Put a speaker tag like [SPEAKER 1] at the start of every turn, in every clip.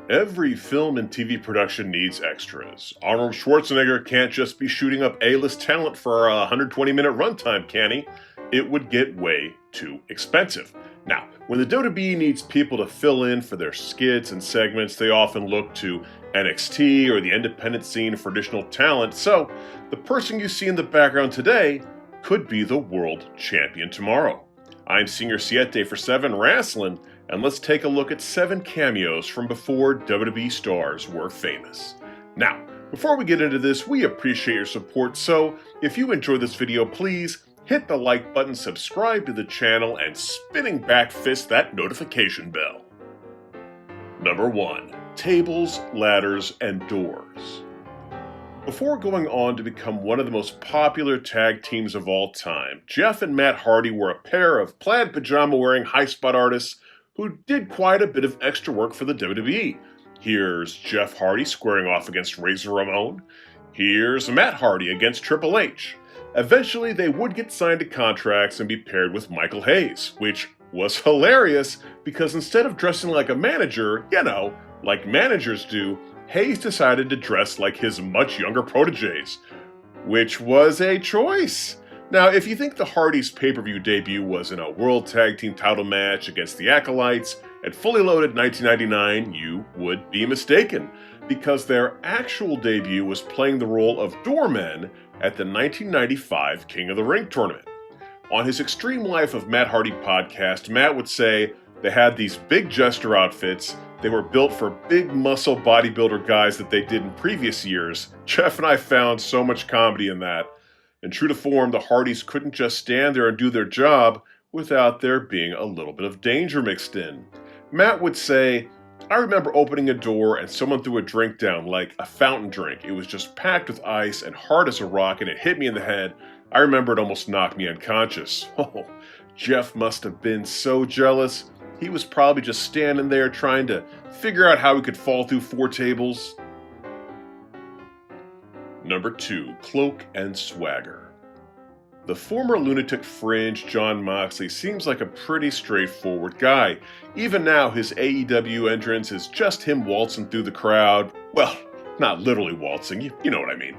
[SPEAKER 1] Every film and TV production needs extras. Arnold Schwarzenegger can't just be shooting up A-list talent for a 120-minute runtime, can he? It would get way too expensive. Now, when the WWE needs people to fill in for their skits and segments, they often look to NXT or the independent scene for additional talent, so the person you see in the background today could be the world champion tomorrow. I'm Senior Siete for 7 Wrestling, and let's take a look at 7 cameos from before WWE stars were famous. Now, before we get into this, we appreciate your support, so if you enjoyed this video, please hit the like button, subscribe to the channel, and spinning back fist that notification bell. Number 1. Tables, ladders, and doors. Before going on to become one of the most popular tag teams of all time, Jeff and Matt Hardy were a pair of plaid pajama-wearing high-spot artists who did quite a bit of extra work for the WWE. Here's Jeff Hardy squaring off against Razor Ramon. Here's Matt Hardy against Triple H. Eventually, they would get signed to contracts and be paired with Michael Hayes, which was hilarious because instead of dressing like a manager, like managers do, Hayes decided to dress like his much younger proteges, which was a choice. Now, if you think the Hardys' pay-per-view debut was in a World Tag Team title match against the Acolytes at Fully Loaded 1999, you would be mistaken, because their actual debut was playing the role of doormen at the 1995 King of the Ring tournament. On his Extreme Life of Matt Hardy podcast, Matt would say they had these big jester outfits. They were built for big muscle bodybuilder guys that they did in previous years. Jeff and I found so much comedy in that. And true to form, the Hardys couldn't just stand there and do their job without there being a little bit of danger mixed in. Matt would say, I remember opening a door and someone threw a drink down, like a fountain drink. It was just packed with ice and hard as a rock, and it hit me in the head. I remember it almost knocked me unconscious. Oh, Jeff must have been so jealous. He was probably just standing there trying to figure out how he could fall through 4 tables. Number 2. Cloak and Swagger. The former lunatic fringe Jon Moxley seems like a pretty straightforward guy. Even now, his AEW entrance is just him waltzing through the crowd. Well, not literally waltzing, you know what I mean.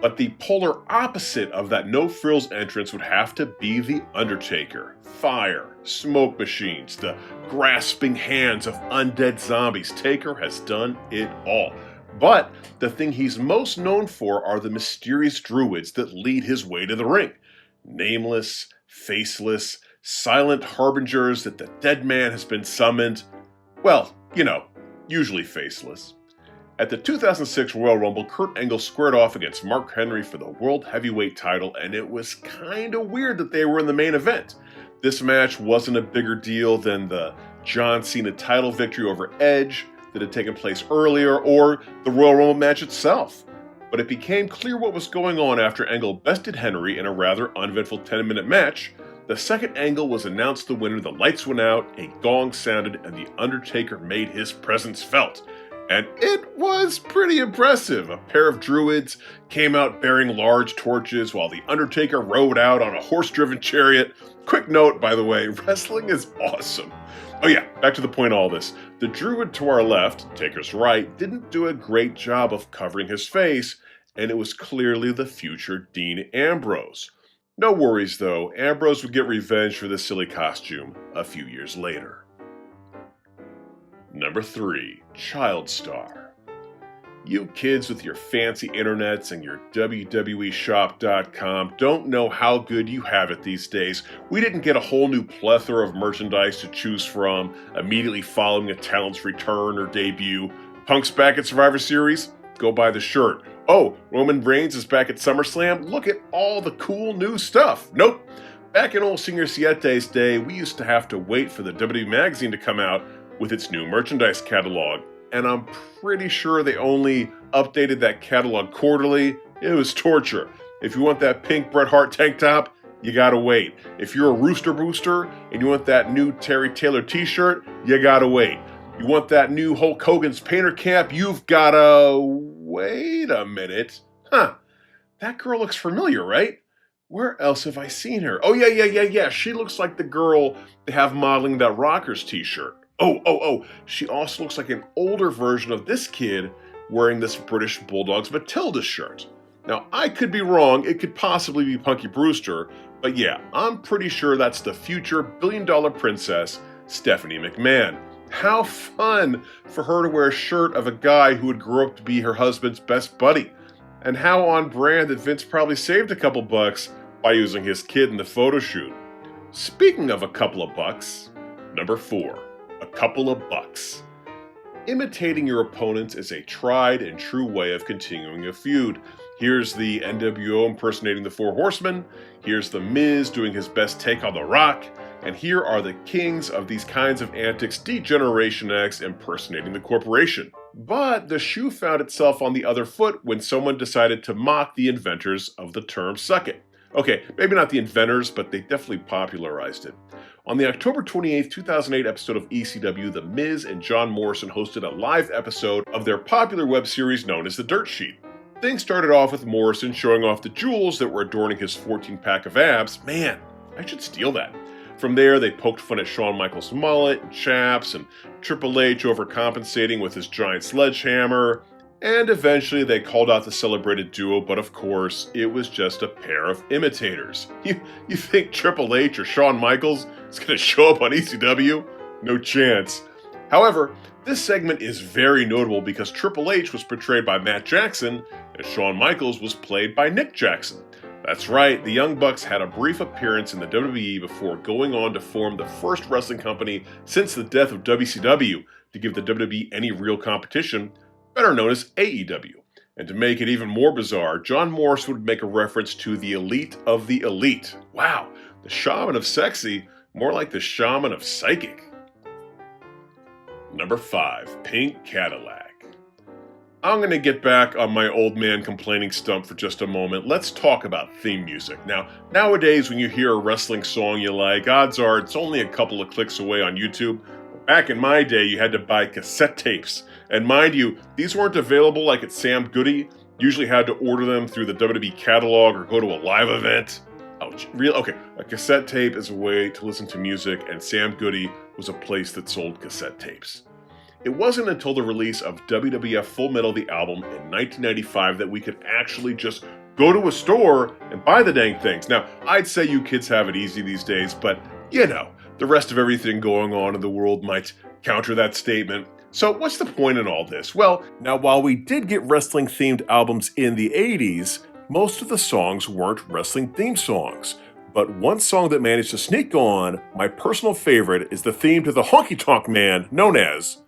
[SPEAKER 1] But the polar opposite of that no-frills entrance would have to be The Undertaker. Fire, smoke machines, the grasping hands of undead zombies. Taker has done it all. But the thing he's most known for are the mysterious druids that lead his way to the ring. Nameless, faceless, silent harbingers that the dead man has been summoned. Well, usually faceless. At the 2006 Royal Rumble, Kurt Angle squared off against Mark Henry for the World Heavyweight title, and it was kinda weird that they were in the main event. This match wasn't a bigger deal than the John Cena title victory over Edge that had taken place earlier, or the Royal Rumble match itself. But it became clear what was going on after Angle bested Henry in a rather uneventful 10-minute match. The second Angle was announced the winner, the lights went out, a gong sounded, and The Undertaker made his presence felt. And it was pretty impressive. A pair of druids came out bearing large torches while The Undertaker rode out on a horse-driven chariot. Quick note, by the way, wrestling is awesome. Oh yeah, back to the point of all this. The druid to our left, Taker's right, didn't do a great job of covering his face, and it was clearly the future Dean Ambrose. No worries though, Ambrose would get revenge for this silly costume a few years later. Number 3. Child Star. You kids with your fancy internets and your WWEshop.com don't know how good you have it these days. We didn't get a whole new plethora of merchandise to choose from immediately following a talent's return or debut. Punk's back at Survivor Series? Go buy the shirt. Oh, Roman Reigns is back at SummerSlam? Look at all the cool new stuff. Nope. Back in old Senior Siete's day, we used to have to wait for the WWE magazine to come out with its new merchandise catalog, and I'm pretty sure they only updated that catalog quarterly. It was torture. If you want that pink Bret Hart tank top, you gotta wait. If you're a Rooster Booster and you want that new Terry Taylor t-shirt, you gotta wait. You want that new Hulk Hogan's painter cap, you've gotta wait a minute. That girl looks familiar, right? Where else have I seen her? Oh, yeah. She looks like the girl they have modeling that Rockers t-shirt. Oh. She also looks like an older version of this kid wearing this British Bulldogs Matilda shirt. Now, I could be wrong. It could possibly be Punky Brewster. But yeah, I'm pretty sure that's the future billion-dollar princess, Stephanie McMahon. How fun for her to wear a shirt of a guy who would grow up to be her husband's best buddy. And how on brand that Vince probably saved a couple bucks by using his kid in the photo shoot. Speaking of a couple of bucks, number 4, a couple of bucks. Imitating your opponents is a tried and true way of continuing a feud. Here's the NWO impersonating the Four Horsemen, here's the Miz doing his best take on The Rock, and here are the kings of these kinds of antics, D-Generation X impersonating the corporation. But the shoe found itself on the other foot when someone decided to mock the inventors of the term suck it. Okay, maybe not the inventors, but they definitely popularized it. On the October 28, 2008 episode of ECW, The Miz and John Morrison hosted a live episode of their popular web series known as The Dirt Sheet. Things started off with Morrison showing off the jewels that were adorning his 14-pack of abs. Man, I should steal that. From there, they poked fun at Shawn Michaels' mullet and chaps, and Triple H overcompensating with his giant sledgehammer, and eventually they called out the celebrated duo, but of course, it was just a pair of imitators. You think Triple H or Shawn Michaels is going to show up on ECW? No chance. However, this segment is very notable because Triple H was portrayed by Matt Jackson, and Shawn Michaels was played by Nick Jackson. That's right, the Young Bucks had a brief appearance in the WWE before going on to form the first wrestling company since the death of WCW to give the WWE any real competition, better known as AEW. And to make it even more bizarre, John Morris would make a reference to the elite of the elite. Wow, the shaman of sexy, more like the shaman of psychic. Number 5, Pink Cadillac. I'm going to get back on my old man complaining stump for just a moment. Let's talk about theme music. Now, nowadays when you hear a wrestling song you like, odds are it's only a couple of clicks away on YouTube. Back in my day, you had to buy cassette tapes. And mind you, these weren't available like at Sam Goody. You usually had to order them through the WWE catalog or go to a live event. Oh, real? Okay, a cassette tape is a way to listen to music, and Sam Goody was a place that sold cassette tapes. It wasn't until the release of WWF Full Metal the album in 1995 that we could actually just go to a store and buy the dang things. Now, I'd say you kids have it easy these days, but you know, the rest of everything going on in the world might counter that statement. So what's the point in all this? Well, now while we did get wrestling-themed albums in the 80s, most of the songs weren't wrestling theme songs. But one song that managed to sneak on, my personal favorite, is the theme to the Honky Tonk Man, known as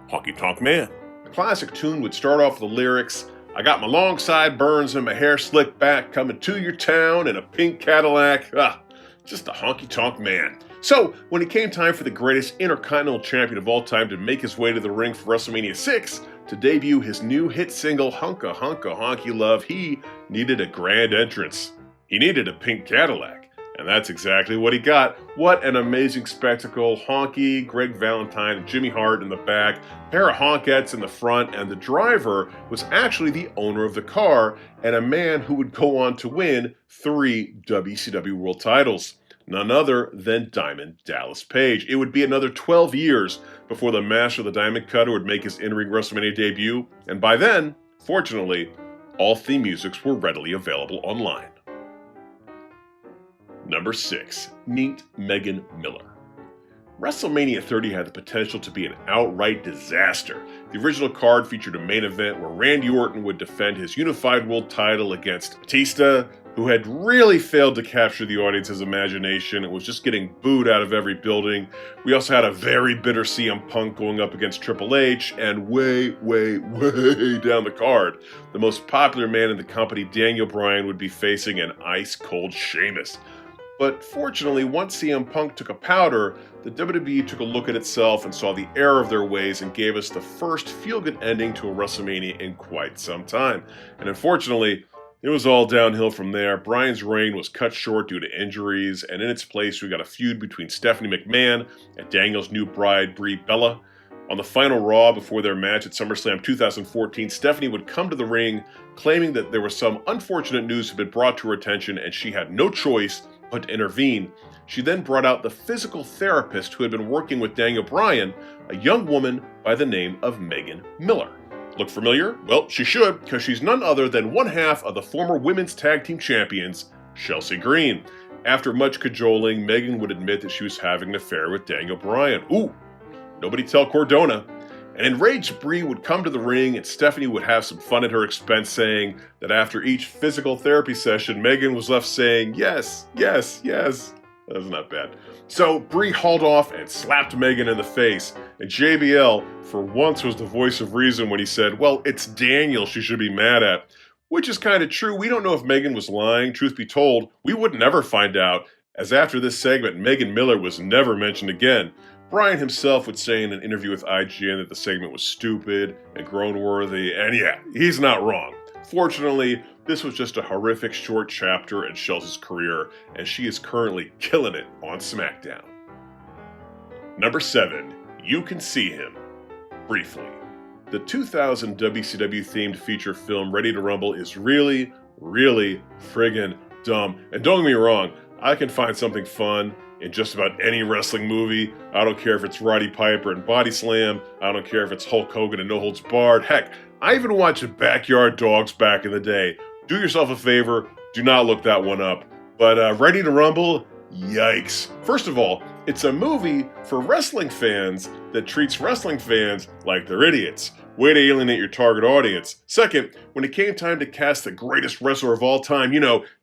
[SPEAKER 1] Honky Tonk Man. The classic tune would start off with the lyrics, I got my long sideburns and my hair slicked back, coming to your town in a pink Cadillac. Just a honky tonk man. So, when it came time for the greatest Intercontinental Champion of all time to make his way to the ring for WrestleMania 6 to debut his new hit single, Hunka Hunka Honky Love, he needed a grand entrance. He needed a pink Cadillac. And that's exactly what he got. What an amazing spectacle. Honky, Greg Valentine, and Jimmy Hart in the back, pair of honkettes in the front, and the driver was actually the owner of the car and a man who would go on to win 3 WCW World titles. None other than Diamond Dallas Page. It would be another 12 years before the Master of the Diamond Cutter would make his in-ring WrestleMania debut, and by then, fortunately, all theme musics were readily available online. Number 6, meet Megan Miller. WrestleMania 30 had the potential to be an outright disaster. The original card featured a main event where Randy Orton would defend his unified world title against Batista, who had really failed to capture the audience's imagination and was just getting booed out of every building. We also had a very bitter CM Punk going up against Triple H, and way down the card, the most popular man in the company, Daniel Bryan, would be facing an ice-cold Sheamus. But fortunately, once CM Punk took a powder, the WWE took a look at itself and saw the error of their ways and gave us the first feel-good ending to a WrestleMania in quite some time. And unfortunately, it was all downhill from there. Bryan's reign was cut short due to injuries, and in its place we got a feud between Stephanie McMahon and Daniel's new bride, Brie Bella. On the final Raw before their match at SummerSlam 2014, Stephanie would come to the ring claiming that there was some unfortunate news had been brought to her attention and she had no choice but to intervene. She then brought out the physical therapist who had been working with Daniel Bryan, a young woman by the name of Megan Miller. Look familiar? Well, she should, because she's none other than one half of the former women's tag team champions, Chelsea Green. After much cajoling, Megan would admit that she was having an affair with Daniel Bryan. Ooh, nobody tell Cordona. An enraged Brie would come to the ring and Stephanie would have some fun at her expense, saying that after each physical therapy session, Megan was left saying, yes, yes, yes. That was not bad. So Brie hauled off and slapped Megan in the face, and JBL, for once, was the voice of reason when he said, well, it's Daniel she should be mad at. Which is kind of true. We don't know if Megan was lying. Truth be told, we would never find out, as after this segment, Megan Miller was never mentioned again. Bryan himself would say in an interview with IGN that the segment was stupid and groan-worthy, and yeah, he's not wrong. Fortunately, this was just a horrific short chapter in Chelsea's career, and she is currently killing it on SmackDown. Number 7, You Can See Him. Briefly, the 2000 WCW-themed feature film Ready to Rumble is really, really friggin' dumb. And don't get me wrong, I can find something fun in just about any wrestling movie. I don't care if it's Roddy Piper and Body Slam. I don't care if it's Hulk Hogan and No Holds Barred. Heck, I even watched Backyard Dogs back in the day. Do yourself a favor, do not look that one up. But Ready to Rumble? Yikes. First of all, it's a movie for wrestling fans that treats wrestling fans like they're idiots. Way to alienate your target audience. Second, when it came time to cast the greatest wrestler of all time,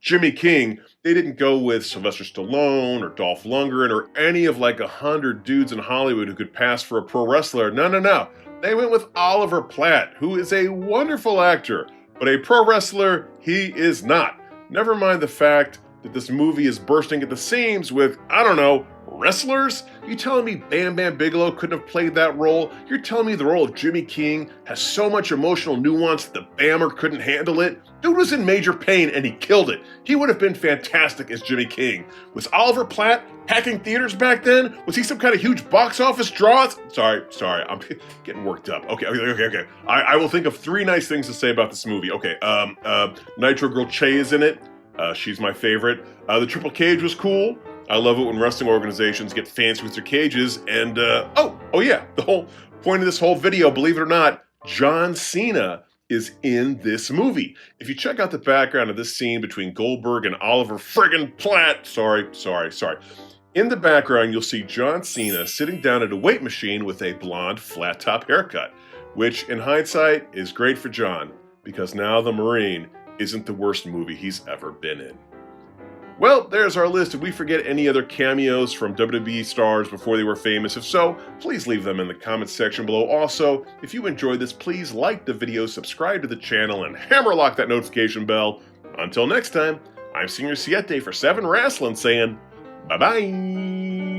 [SPEAKER 1] Jimmy King, they didn't go with Sylvester Stallone or Dolph Lundgren or any of like 100 dudes in Hollywood who could pass for a pro wrestler. No. They went with Oliver Platt, who is a wonderful actor, but a pro wrestler he is not. Never mind the fact that this movie is bursting at the seams with, wrestlers? You telling me Bam Bam Bigelow couldn't have played that role? You're telling me the role of Jimmy King has so much emotional nuance that the Bammer couldn't handle it? Dude was in major pain and he killed it. He would have been fantastic as Jimmy King. Was Oliver Platt packing theaters back then? Was he some kind of huge box office draw? Sorry, I'm getting worked up. Okay. I will think of 3 nice things to say about this movie. Okay, Nitro Girl Che is in it. She's my favorite. The Triple Cage was cool. I love it when wrestling organizations get fancy with their cages. And, oh yeah, the whole point of this whole video, believe it or not, John Cena is in this movie. If you check out the background of this scene between Goldberg and Oliver friggin' Platt, sorry. In the background, you'll see John Cena sitting down at a weight machine with a blonde, flat-top haircut, which, in hindsight, is great for John, because now The Marine isn't the worst movie he's ever been in. Well, there's our list. Did we forget any other cameos from WWE stars before they were famous? If so, please leave them in the comments section below. Also, if you enjoyed this, please like the video, subscribe to the channel, and hammerlock that notification bell. Until next time, I'm Senior Siete for 7 Wrestling saying bye-bye.